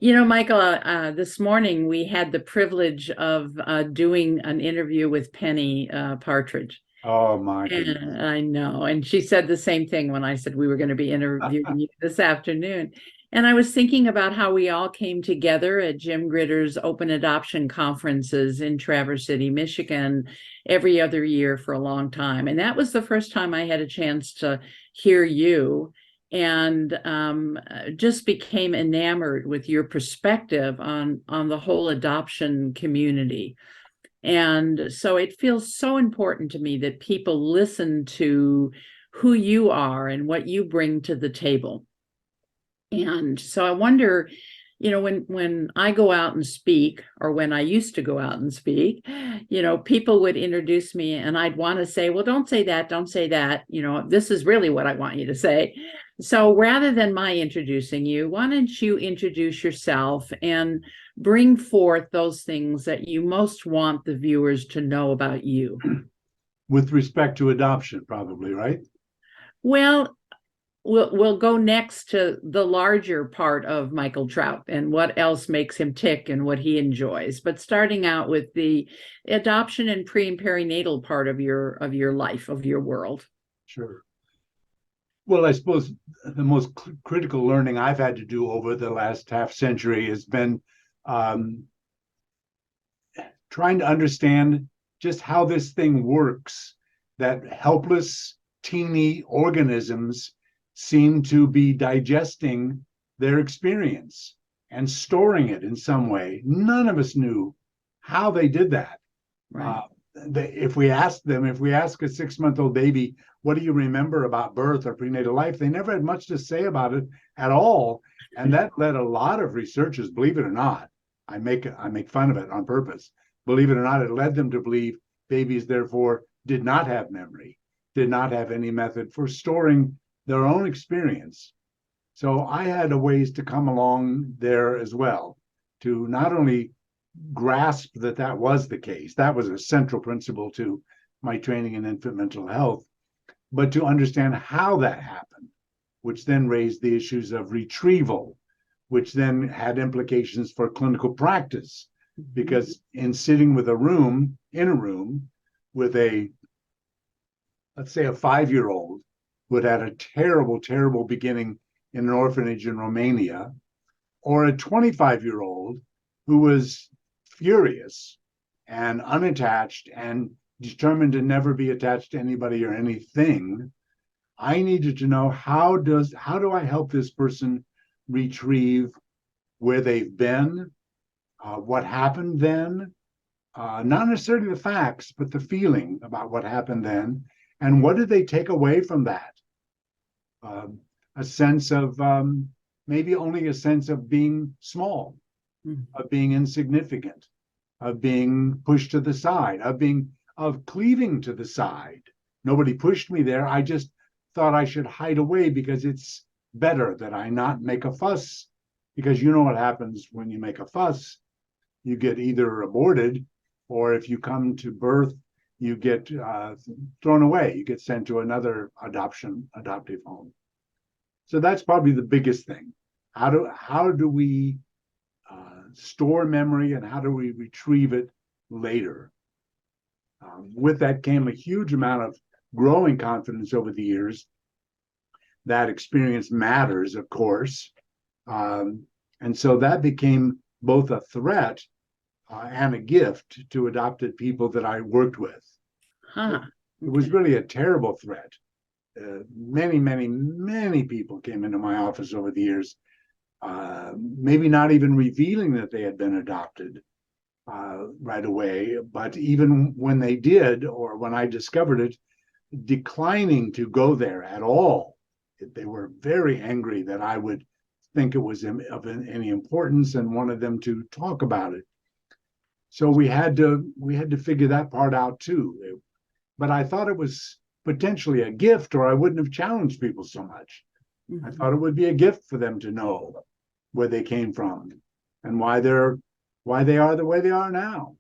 Michael, this morning we had the privilege of doing an interview with Penny Partridge. Oh my goodness. And I know. And she said the same thing when I said we were going to be interviewing you this afternoon. And I was thinking about how we all came together at Jim Gritter's open adoption conferences in Traverse City, Michigan, every other year for a long time. And that was the first time I had a chance to hear you and just became enamored with your perspective on the whole adoption community. And so it feels so important to me that people listen to who you are and what you bring to the table. And so I wonder, when I go out and speak, or when I used to go out and speak, people would introduce me and I'd want to say, well, don't say that, don't say that. This is really what I want you to say. So rather than my introducing you, why don't you introduce yourself and bring forth those things that you most want the viewers to know about you? With respect to adoption, probably, right? Well, we'll go next to the larger part of Michael Trout and what else makes him tick and what he enjoys. But starting out with the adoption and pre and perinatal part of your life, of your world. Sure. Well, I suppose the most critical learning I've had to do over the last half century has been um, trying to understand just how this thing works, that helpless, teeny organisms seem to be digesting their experience and storing it in some way. None of us knew how they did that. Right. If we ask a 6-month-old baby, what do you remember about birth or prenatal life? They never had much to say about it at all. And that led a lot of researchers, believe it or not, I make fun of it on purpose. Believe it or not, it led them to believe babies, therefore, did not have memory, did not have any method for storing their own experience. So I had a ways to come along there as well, to not only grasp that that was the case, that was a central principle to my training in infant mental health, but to understand how that happened, which then raised the issues of retrieval, which then had implications for clinical practice. Because in sitting in a room with let's say a 5-year-old who had had a terrible, terrible beginning in an orphanage in Romania, or a 25-year-old who was furious and unattached and determined to never be attached to anybody or anything, I needed to know how do I help this person retrieve where they've been, what happened then, not necessarily the facts, but the feeling about what happened then, and what did they take away from that? A sense of maybe only a sense of being small, of being insignificant, of being pushed to the side, of cleaving to the side. Nobody pushed me there. I just thought I should hide away because it's better that I not make a fuss. Because you know what happens when you make a fuss. You get either aborted, or if you come to birth, you get thrown away. You get sent to another adoptive home. So that's probably the biggest thing. How do we store memory, and how do we retrieve it later? With that came a huge amount of growing confidence over the years. That experience matters, of course. And so that became both a threat and a gift to adopted people that I worked with. Huh. It was really a terrible threat. Many, many, many people came into my office over the years, maybe not even revealing that they had been adopted right away, but even when they did, or when I discovered it, declining to go there at all. They were very angry that I would think it was of any importance and wanted them to talk about it. So we had to figure that part out too. But I thought it was potentially a gift, or I wouldn't have challenged people so much. I thought it would be a gift for them to know where they came from and why they are the way they are now,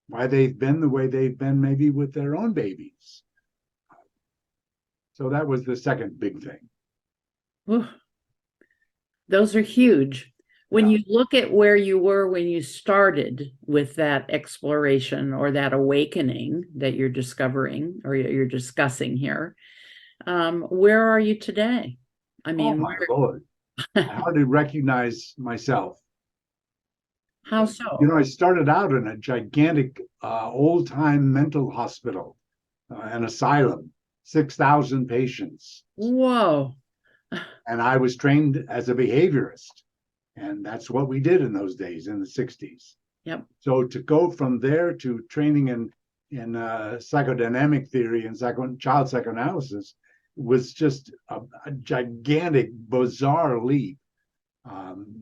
why they've been the way they've been, maybe with their own babies. So that was the second big thing. Ooh, those are huge. When Yeah. you look at where you were when you started with that exploration or that awakening that you're discovering or you're discussing here, where are you today? I Oh mean, my Lord. I hardly recognize myself. how You so? know, I started out in a gigantic old-time mental hospital, an asylum, 6,000 patients. Whoa. And I was trained as a behaviorist. And that's what we did in those days in the 60s. Yep. So to go from there to training in psychodynamic theory and child psychoanalysis was just a gigantic, bizarre leap.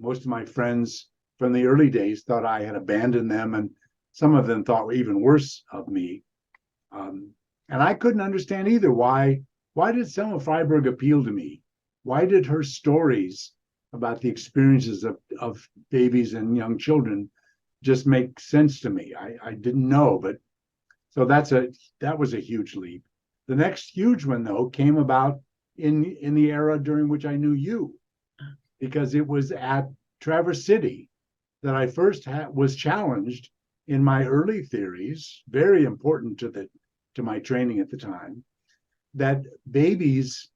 Most of my friends from the early days thought I had abandoned them, and some of them thought even worse of me. And I couldn't understand either why did Selma Freiberg appeal to me? Why did her stories about the experiences of babies and young children just make sense to me? I didn't know, but so that was a huge leap. The next huge one though came about in the era during which I knew you, because it was at Traverse City that I first was challenged in my early theories, very important to my training at the time, that babies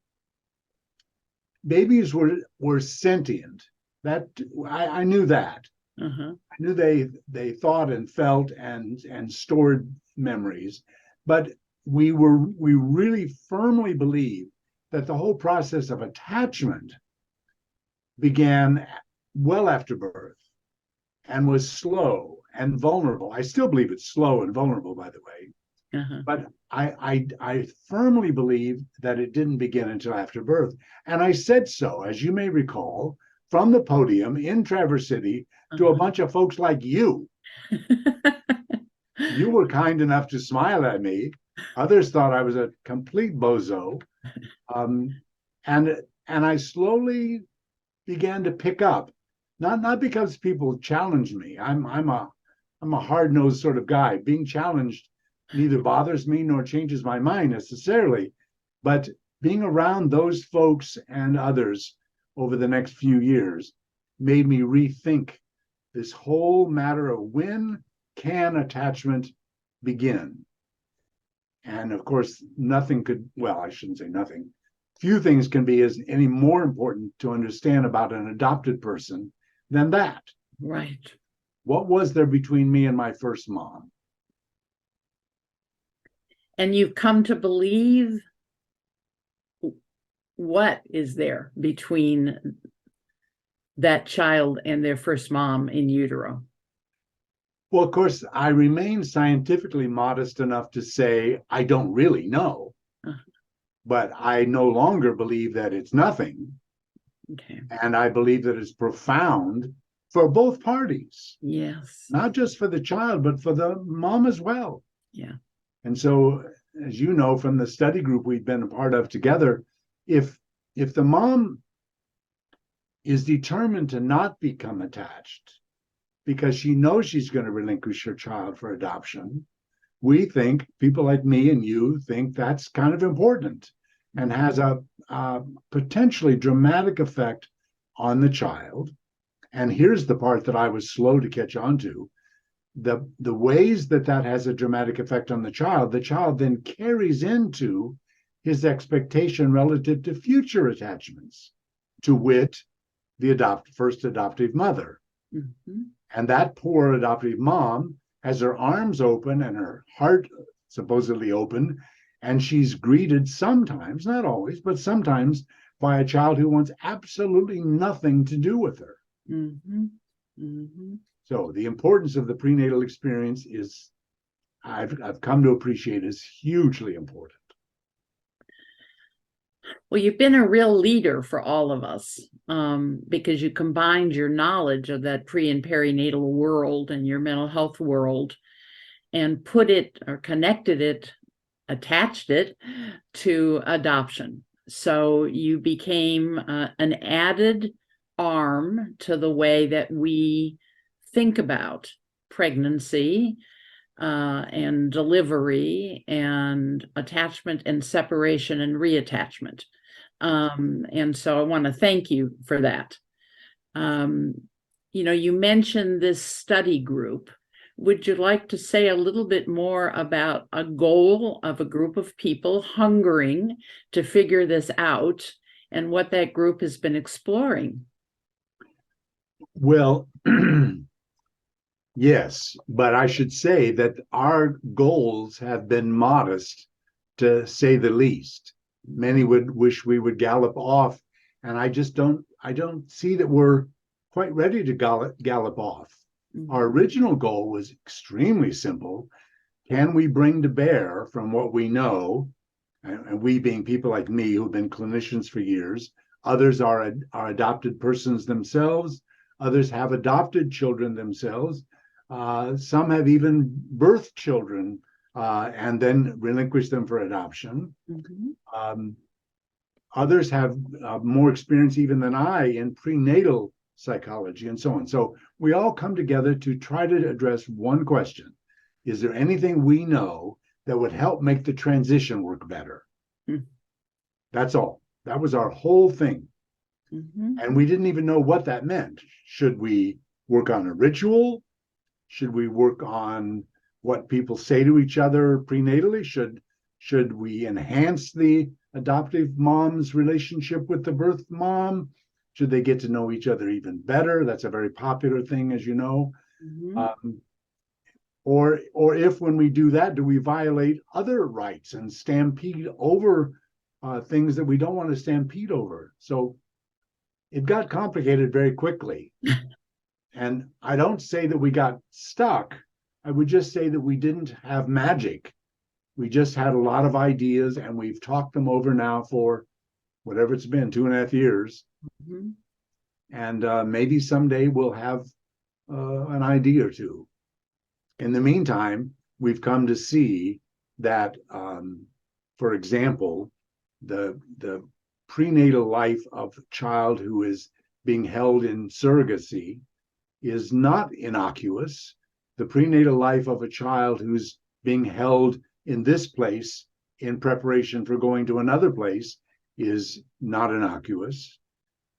were sentient. That I knew that. Uh-huh. I knew they thought and felt and stored memories, but we really firmly believed that the whole process of attachment began well after birth and was slow and vulnerable. I still believe it's slow and vulnerable, by the way, Uh-huh. but I firmly believe that it didn't begin until after birth. And I said so, as you may recall, from the podium in Traverse City to a bunch of folks like you. You were kind enough to smile at me. Others thought I was a complete bozo. Um, and I slowly began to pick up, not because people challenged me. I'm a hard-nosed sort of guy. Being challenged neither bothers me nor changes my mind necessarily, but being around those folks and others over the next few years made me rethink this whole matter of when can attachment begin. And of course, nothing could, well, I shouldn't say nothing. Few things can be as any more important to understand about an adopted person than that. Right. What was there between me and my first mom? And you've come to believe what is there between that child and their first mom in utero? Well, of course, I remain scientifically modest enough to say I don't really know, but I no longer believe that it's nothing. Okay. And I believe that it's profound for both parties, Yes. not just for the child, but for the mom as well. Yeah. And so, as you know from the study group we've been a part of together, if the mom is determined to not become attached because she knows she's going to relinquish her child for adoption, we think, people like me and you think that's kind of important and has a potentially dramatic effect on the child. And here's the part that I was slow to catch on to. The ways that has a dramatic effect on the child then carries into his expectation relative to future attachments, to wit, the first adoptive mother. Mm-hmm. And that poor adoptive mom has her arms open and her heart supposedly open, and she's greeted sometimes, not always, but sometimes, by a child who wants absolutely nothing to do with her. Mm-hmm. Mm-hmm. So the importance of the prenatal experience is, I've come to appreciate, is hugely important. Well, you've been a real leader for all of us, because you combined your knowledge of that pre and perinatal world and your mental health world and put it or connected it, attached it to adoption. So you became an added arm to the way that we think about pregnancy and delivery and attachment and separation and reattachment. And so I want to thank you for that. you mentioned this study group. Would you like to say a little bit more about a goal of a group of people hungering to figure this out and what that group has been exploring? Well, yes, but I should say that our goals have been modest, to say the least. Many would wish we would gallop off, and I don't see that we're quite ready to gallop off. Our original goal was extremely simple. Can we bring to bear from what we know, and we being people like me who've been clinicians for years, others are adopted persons themselves, others have adopted children themselves, some have even birthed children and then relinquished them for adoption. Others have more experience even than I in prenatal psychology and so on. So we all come together to try to address one question. Is there anything we know that would help make the transition work better? That's all. That was our whole thing. And we didn't even know what that meant. Should we work on a ritual? Should we work on what people say to each other prenatally? Should we enhance the adoptive mom's relationship with the birth mom? Should they get to know each other even better? That's a very popular thing, as you know. Or if when we do that, do we violate other rights and stampede over things that we don't want to stampede over? So it got complicated very quickly. And I don't say that we got stuck. I would just say that we didn't have magic. We just had a lot of ideas, and we've talked them over now for whatever it's been, 2.5 years. And maybe someday we'll have an idea or two. In the meantime, we've come to see that, for example, the prenatal life of a child who is being held in surrogacy is not innocuous. The prenatal life of a child who's being held in this place in preparation for going to another place is not innocuous.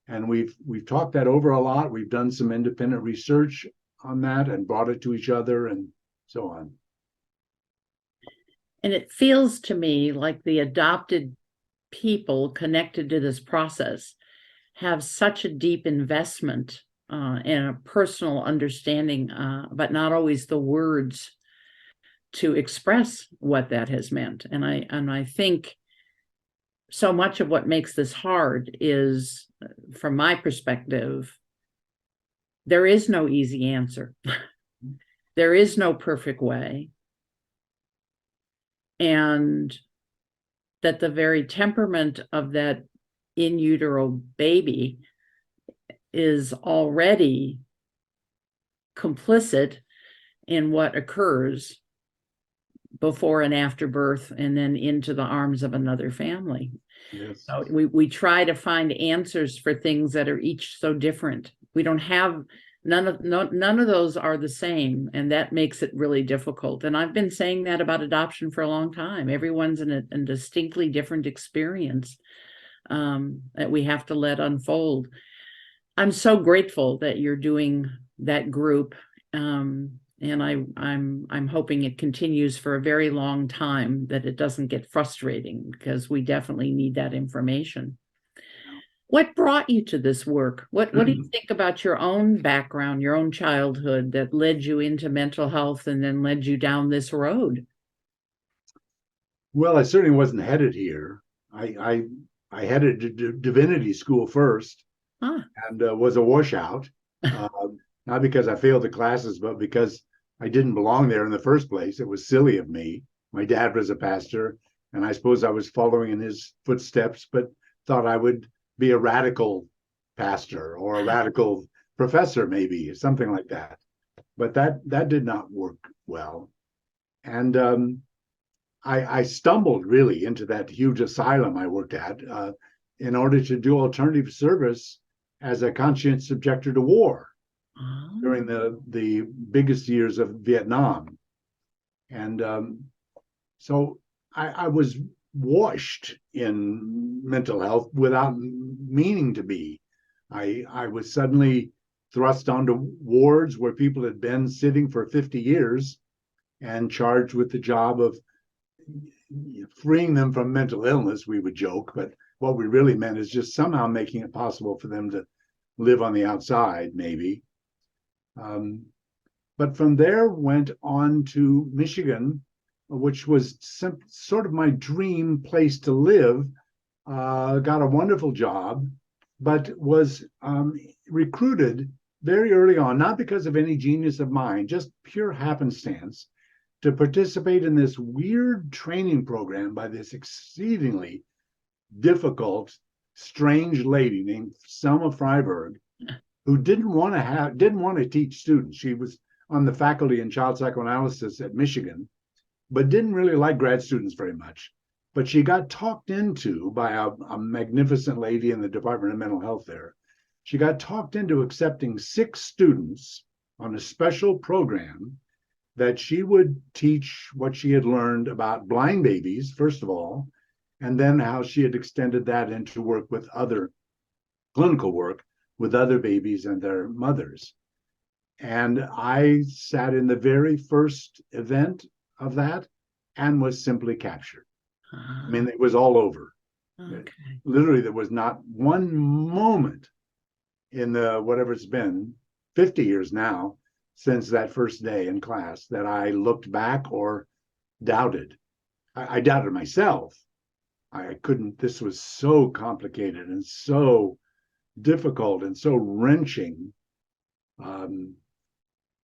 And we've talked that over a lot. We've done some independent research on that and brought it to each other and so on. And it feels to me like the adopted people connected to this process have such a deep investment and a personal understanding, but not always the words to express what that has meant. And I think so much of what makes this hard is, from my perspective, there is no easy answer. There is no perfect way. And that the very temperament of that in utero baby is already complicit in what occurs before and after birth and then into the arms of another family. Yes. So we try to find answers for things that are each so different. We don't have none of those are the same, and that makes it really difficult. And I've been saying that about adoption for a long time. Everyone's in a distinctly different experience that we have to let unfold. I'm so grateful that you're doing that group, and I'm hoping it continues for a very long time, that it doesn't get frustrating, because we definitely need that information. What brought you to this work? What do you think about your own background, your own childhood, that led you into mental health and then led you down this road? Well, I certainly wasn't headed here. I headed to divinity school first and was a washout, not because I failed the classes, but because I didn't belong there in the first place. It was silly of me. My dad was a pastor, and I suppose I was following in his footsteps, but thought I would be a radical pastor or a radical professor, maybe something like that. But that did not work well. And I stumbled really into that huge asylum I worked at in order to do alternative service as a conscientious objector to war during the biggest years of Vietnam. And so I was washed in mental health without meaning to be. I was suddenly thrust onto wards where people had been sitting for 50 years and charged with the job of freeing them from mental illness, we would joke, but what we really meant is just somehow making it possible for them to live on the outside, maybe. But from there went on to Michigan, which was sort of my dream place to live. Got a wonderful job, but was recruited very early on, not because of any genius of mine, just pure happenstance, to participate in this weird training program by this exceedingly difficult, strange lady named Selma Freiberg, who didn't want to teach students. She was on the faculty in child psychoanalysis at Michigan, but didn't really like grad students very much. But she got talked into by a magnificent lady in the Department of Mental Health there. She got talked into accepting 6 students on a special program that she would teach what she had learned about blind babies, first of all, and then how she had extended that into work with other clinical work with other babies and their mothers. And I sat in the very first event of that and was simply captured. I mean, it was all over. Okay. Literally, there was not one moment in the, whatever it's been, 50 years now, since that first day in class that I looked back or doubted. I doubted myself. I couldn't, this was so complicated and so difficult and so wrenching. And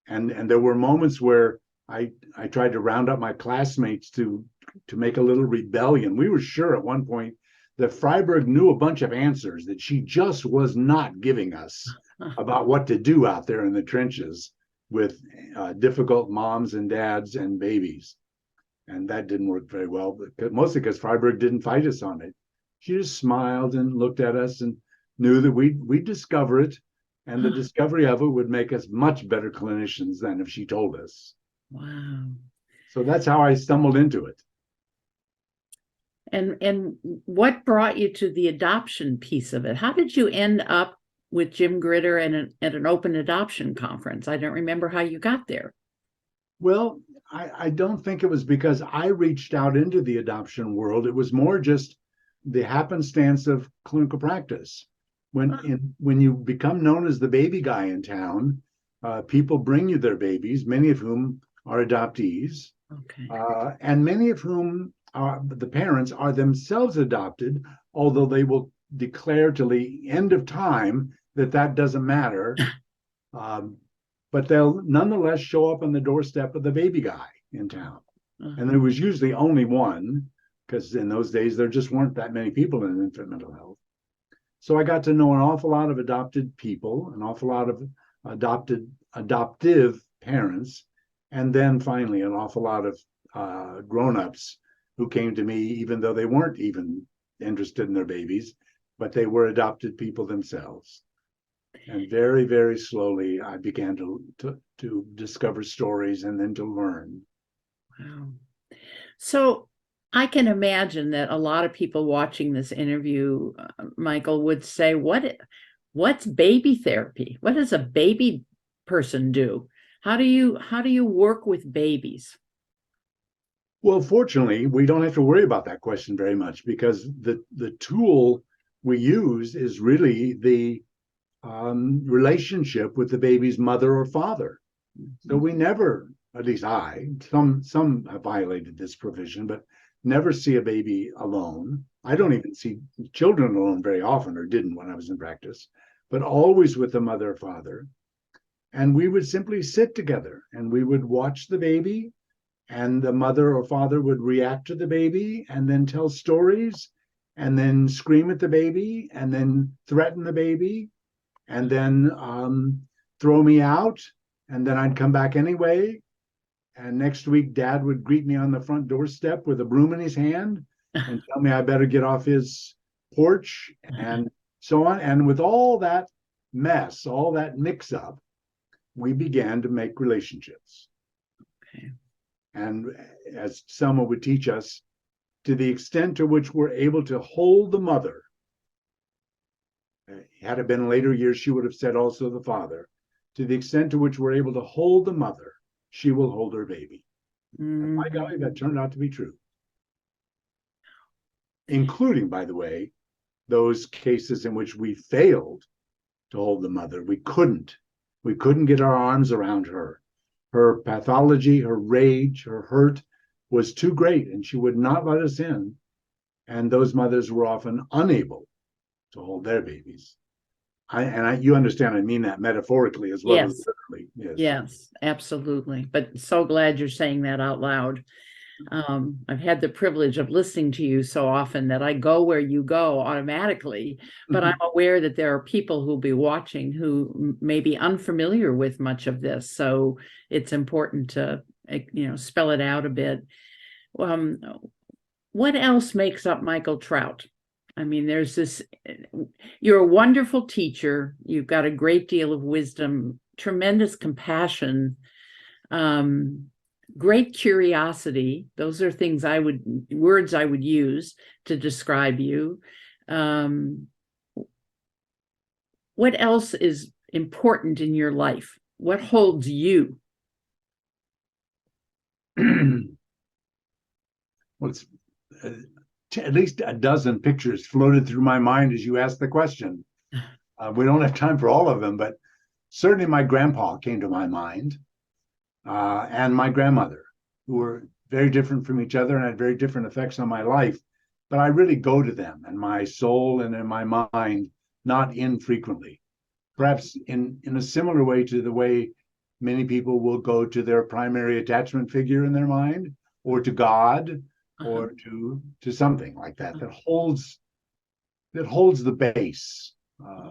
there were moments where I tried to round up my classmates to make a little rebellion. We were sure at one point that Freiberg knew a bunch of answers that she just was not giving us about what to do out there in the trenches with difficult moms and dads and babies. And that didn't work very well, mostly because Freiberg didn't fight us on it. She just smiled and looked at us and knew that we'd discover it, and the discovery of it would make us much better clinicians than if she told us. Wow. So that's how I stumbled into it. And what brought you to the adoption piece of it? How did you end up with Jim Gritter at an open adoption conference? I don't remember how you got there. Well, I don't think it was because I reached out into the adoption world. It was more just the happenstance of clinical practice. When you become known as the baby guy in town, people bring you their babies, many of whom are adoptees, Okay. and many of whom the parents are themselves adopted, although they will declare till the end of time that doesn't matter. But they'll nonetheless show up on the doorstep of the baby guy in town. And there was usually only one, because in those days there just weren't that many people in infant mental health. So I got to know an awful lot of adopted people, an awful lot of adoptive parents, and then finally an awful lot of grown-ups who came to me even though they weren't even interested in their babies, but they were adopted people themselves. And very, very slowly, I began to discover stories and then to learn. Wow. So I can imagine that a lot of people watching this interview, Michael, would say, what's baby therapy? What does a baby person do? How do you work with babies? Well, fortunately, we don't have to worry about that question very much, because the tool we use is really the relationship with the baby's mother or father. So we never, at least some have violated this provision, but never see a baby alone. I don't even see children alone very often, or didn't when I was in practice, but always with the mother or father. And we would simply sit together and we would watch the baby, and the mother or father would react to the baby and then tell stories and then scream at the baby and then threaten the baby and then throw me out, and then I'd come back anyway. And next week, Dad would greet me on the front doorstep with a broom in his hand and tell me I better get off his porch, and so on. And with all that mess, all that mix-up, we began to make relationships. Okay. And as Selma would teach us, to the extent to which we're able to hold the mother, had it been later years, she would have said also the father, to the extent to which we're able to hold the mother, she will hold her baby. And my golly, that turned out to be true. Including, by the way, those cases in which we failed to hold the mother. We couldn't get our arms around her. Her pathology, her rage, her hurt was too great, and she would not let us in. And those mothers were often unable to hold their babies. You understand, I mean that metaphorically as well as literally. Yes, absolutely. But so glad you're saying that out loud. I've had the privilege of listening to you so often that I go where you go automatically, but I'm aware that there are people who'll be watching who may be unfamiliar with much of this. So it's important to, spell it out a bit. What else makes up Michael Trout? I mean, you're a wonderful teacher. You've got a great deal of wisdom, tremendous compassion, great curiosity. Those are words I would use to describe you. What else is important in your life? What holds you? Well, it's at least a dozen pictures floated through my mind as you asked the question. We don't have time for all of them, but certainly my grandpa came to my mind, and my grandmother, who were very different from each other and had very different effects on my life. But I really go to them in my soul and in my mind, not infrequently. Perhaps in a similar way to the way many people will go to their primary attachment figure in their mind, or to God, or to something like that that holds the base.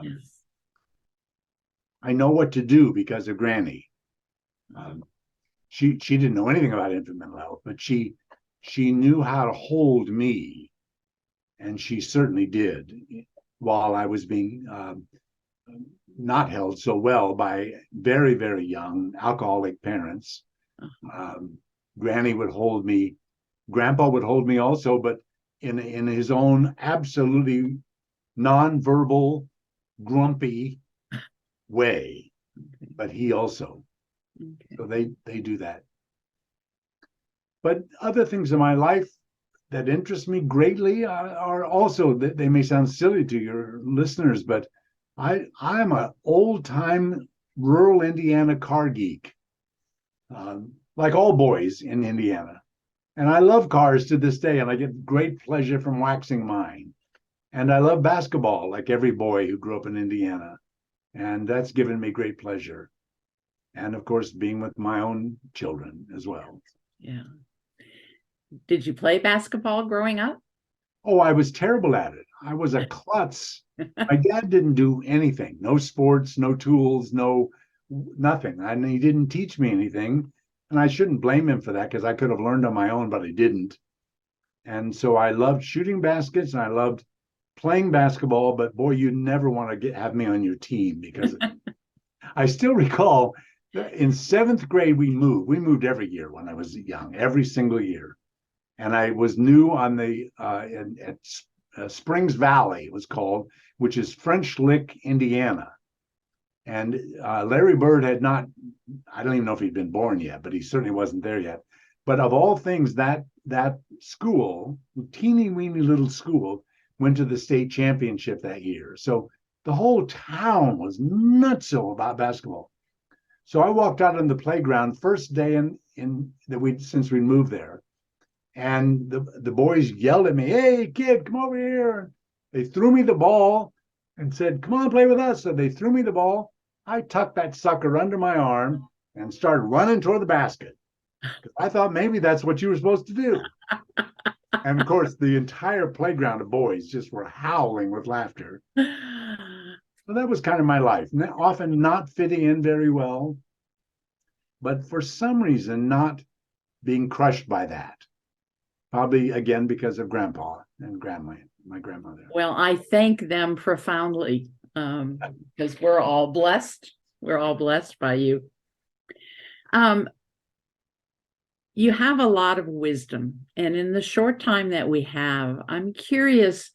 Yes. I know what to do because of Granny. She didn't know anything about infant mental health, but she knew how to hold me, and she certainly did while I was being not held so well by very, very young alcoholic parents. Granny would hold me. Grandpa would hold me also, but in his own absolutely nonverbal, grumpy way. But he also. Okay. So they do that. But other things in my life that interest me greatly are also, they may sound silly to your listeners, but I'm an old-time rural Indiana car geek, like all boys in Indiana. And I love cars to this day, and I get great pleasure from waxing mine. And I love basketball, like every boy who grew up in Indiana. And that's given me great pleasure. And of course, being with my own children as well. Yeah. Did you play basketball growing up? Oh, I was terrible at it. I was a klutz. My dad didn't do anything. No sports, no tools, nothing. And he didn't teach me anything. And I shouldn't blame him for that, because I could have learned on my own, but I didn't. And so I loved shooting baskets and I loved playing basketball, but boy, you never want to have me on your team, because I still recall in 7th grade, we moved every year when I was young, every single year. And I was new on at Springs Valley, it was called, which is French Lick, Indiana. And Larry Bird had not, I don't even know if he'd been born yet, but he certainly wasn't there yet. But of all things, that school, teeny weeny little school, went to the state championship that year. So the whole town was nutso about basketball. So I walked out on the playground first day since we moved there. And the boys yelled at me, "Hey, kid, come over here." They threw me the ball and said, "Come on, play with us." So they threw me the ball. I tucked that sucker under my arm and started running toward the basket. I thought maybe that's what you were supposed to do. And of course, the entire playground of boys just were howling with laughter. So that was kind of my life. Often not fitting in very well, but for some reason not being crushed by that. Probably, again, because of Grandpa and my grandmother. Well, I thank them profoundly, because we're all blessed. We're all blessed by you. You have a lot of wisdom, and in the short time that we have, I'm curious,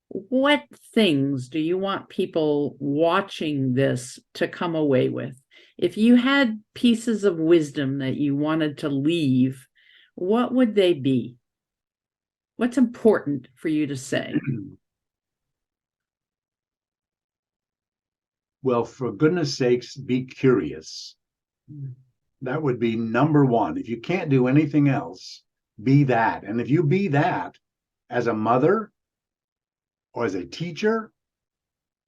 what things do you want people watching this to come away with? If you had pieces of wisdom that you wanted to leave, what would they be? What's important for you to say? Well, for goodness sakes, be curious. That would be number one. If you can't do anything else, be that. And if you be that as a mother or as a teacher,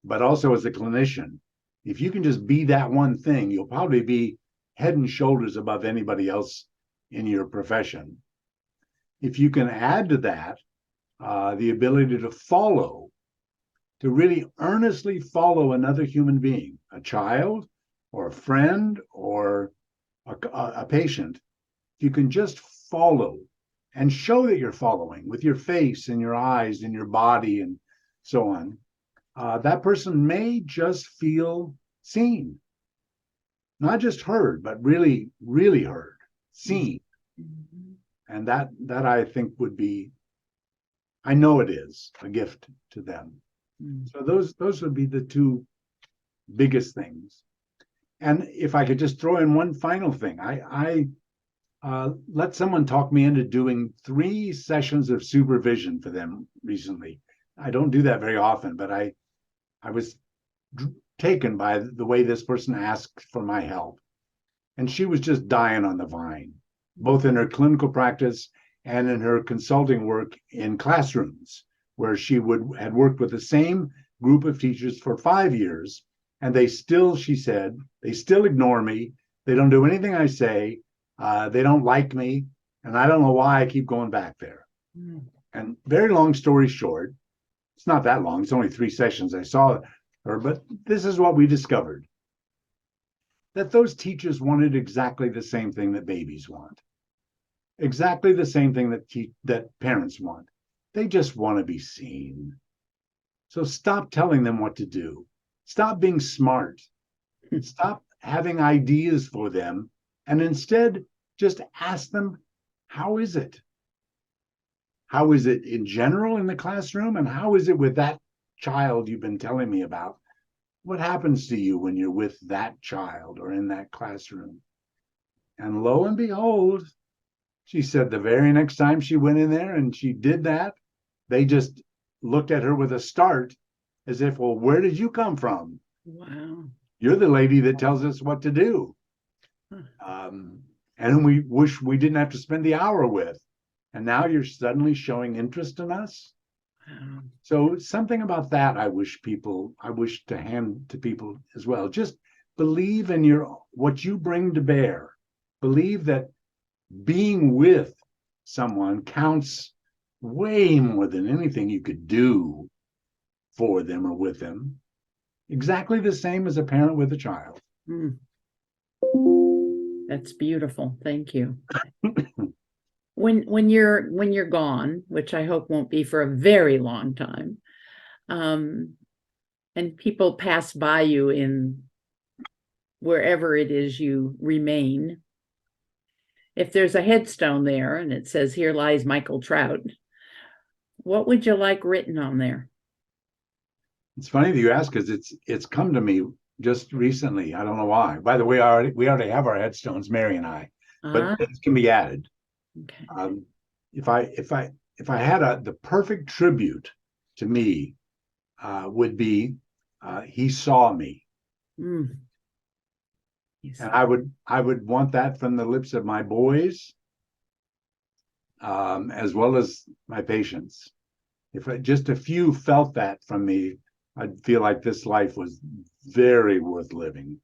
but also as a clinician, if you can just be that one thing, you'll probably be head and shoulders above anybody else in your profession. If you can add to that the ability to follow, to really earnestly follow another human being, a child or a friend or a patient, if you can just follow and show that you're following with your face and your eyes and your body and so on, that person may just feel seen, not just heard, but really, really heard, seen. Mm-hmm. And that I think would be, I know it is a gift to them. Mm-hmm. So those would be the two biggest things. And if I could just throw in one final thing, I let someone talk me into doing 3 sessions of supervision for them recently. I don't do that very often, but I was taken by the way this person asked for my help. And she was just dying on the vine, both in her clinical practice and in her consulting work in classrooms, where she had worked with the same group of teachers for 5 years. And they still, she said, they still ignore me. They don't do anything I say. They don't like me. And I don't know why I keep going back there. Mm. And very long story short, it's not that long. It's only 3 sessions I saw her, but this is what we discovered. That those teachers wanted exactly the same thing that babies want. Exactly the same thing that parents want. They just want to be seen. So stop telling them what to do. Stop being smart. Stop having ideas for them. And instead, just ask them, how is it? How is it in general in the classroom? And how is it with that child you've been telling me about? What happens to you when you're with that child or in that classroom? And lo and behold, she said the very next time she went in there and she did that, they just looked at her with a start as if, well, where did you come from? Wow. You're the lady that tells us what to do. And we wish we didn't have to spend the hour with. And now you're suddenly showing interest in us. Wow. So something about that I wish to hand to people as well. Just believe in what you bring to bear. Believe that being with someone counts way more than anything you could do for them or with them. Exactly the same as a parent with a child. Mm. That's beautiful. Thank you. When you're gone, which I hope won't be for a very long time, and people pass by you in wherever it is you remain, if there's a headstone there and it says, "Here lies Michael Trout," what would you like written on there? It's funny that you ask, because it's come to me just recently. I don't know why. By the way, we already have our headstones, Mary and I, but it can be added. Okay. If I had the perfect tribute to me, would be he saw me. Mm. And I would want that from the lips of my boys, as well as my patients. If just a few felt that from me, I'd feel like this life was very worth living.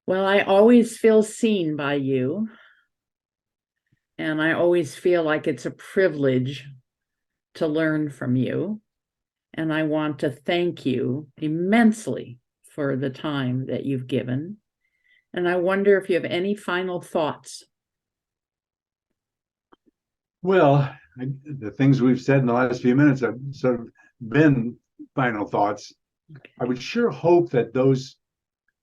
Well, I always feel seen by you. And I always feel like it's a privilege to learn from you. And I want to thank you immensely for the time that you've given. And I wonder if you have any final thoughts. Well, the things we've said in the last few minutes have sort of been final thoughts. Okay. I would sure hope that those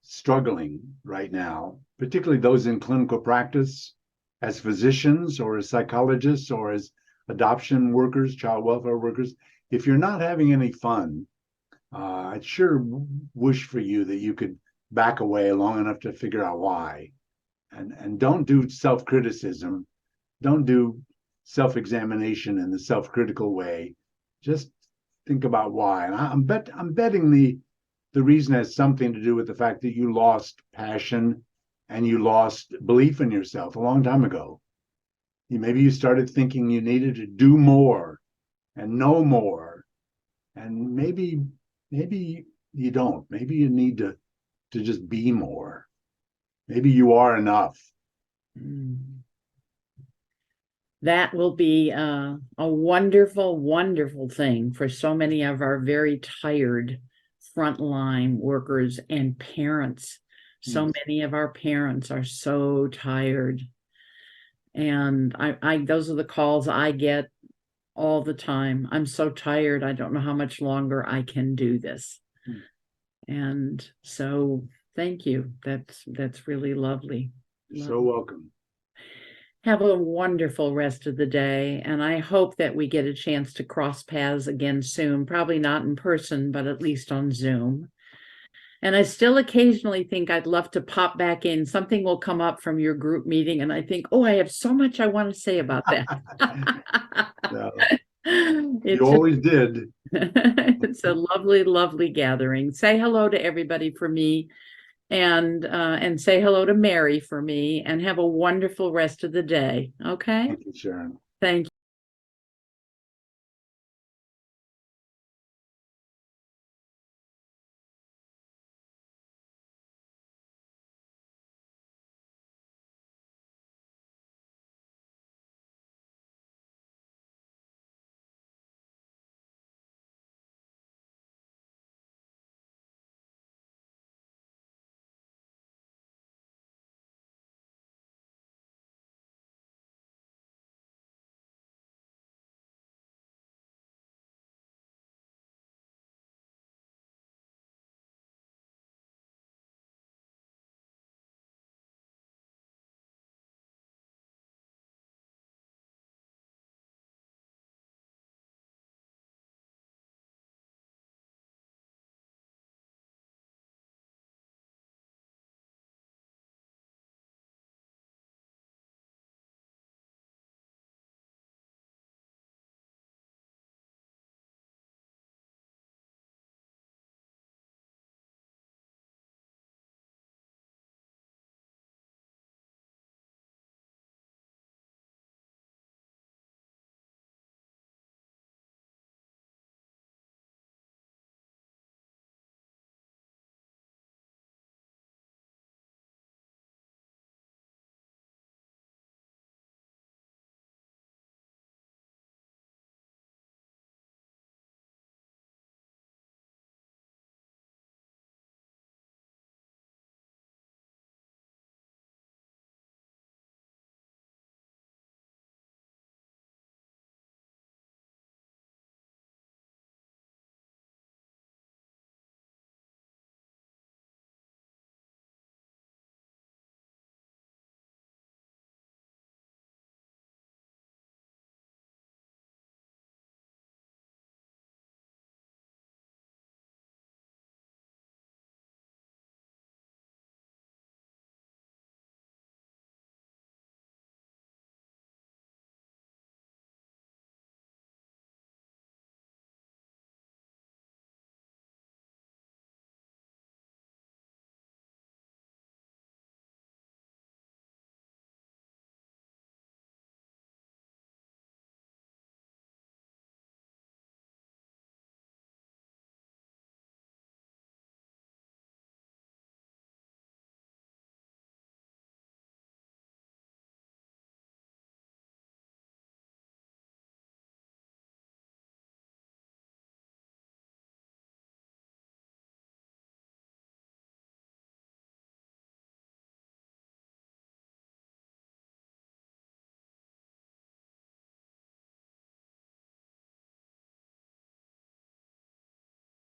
struggling right now, particularly those in clinical practice, as physicians or as psychologists or as adoption workers, child welfare workers, if you're not having any fun, I'd sure wish for you that you could back away long enough to figure out why. And don't do self-criticism. Don't do self-examination in the self-critical way. Just think about why. And I'm betting the reason has something to do with the fact that you lost passion and you lost belief in yourself a long time ago. Maybe you started thinking you needed to do more and know more, and maybe you don't. Maybe you need to just be more. Maybe you are enough. That will be a wonderful, wonderful thing for so many of our very tired frontline workers and parents. So many of our parents are so tired. And I those are the calls I get all the time. I'm so tired. I don't know how much longer I can do this. And so thank you. That's really lovely. You're so welcome. Have a wonderful rest of the day. And I hope that we get a chance to cross paths again soon, probably not in person, but at least on Zoom. And I still occasionally think I'd love to pop back in. Something will come up from your group meeting, and I think, oh, I have so much I want to say about that. You always did. It's a lovely, lovely gathering. Say hello to everybody for me, and say hello to Mary for me, and have a wonderful rest of the day. Okay? Thank you, Sharon. Thank you.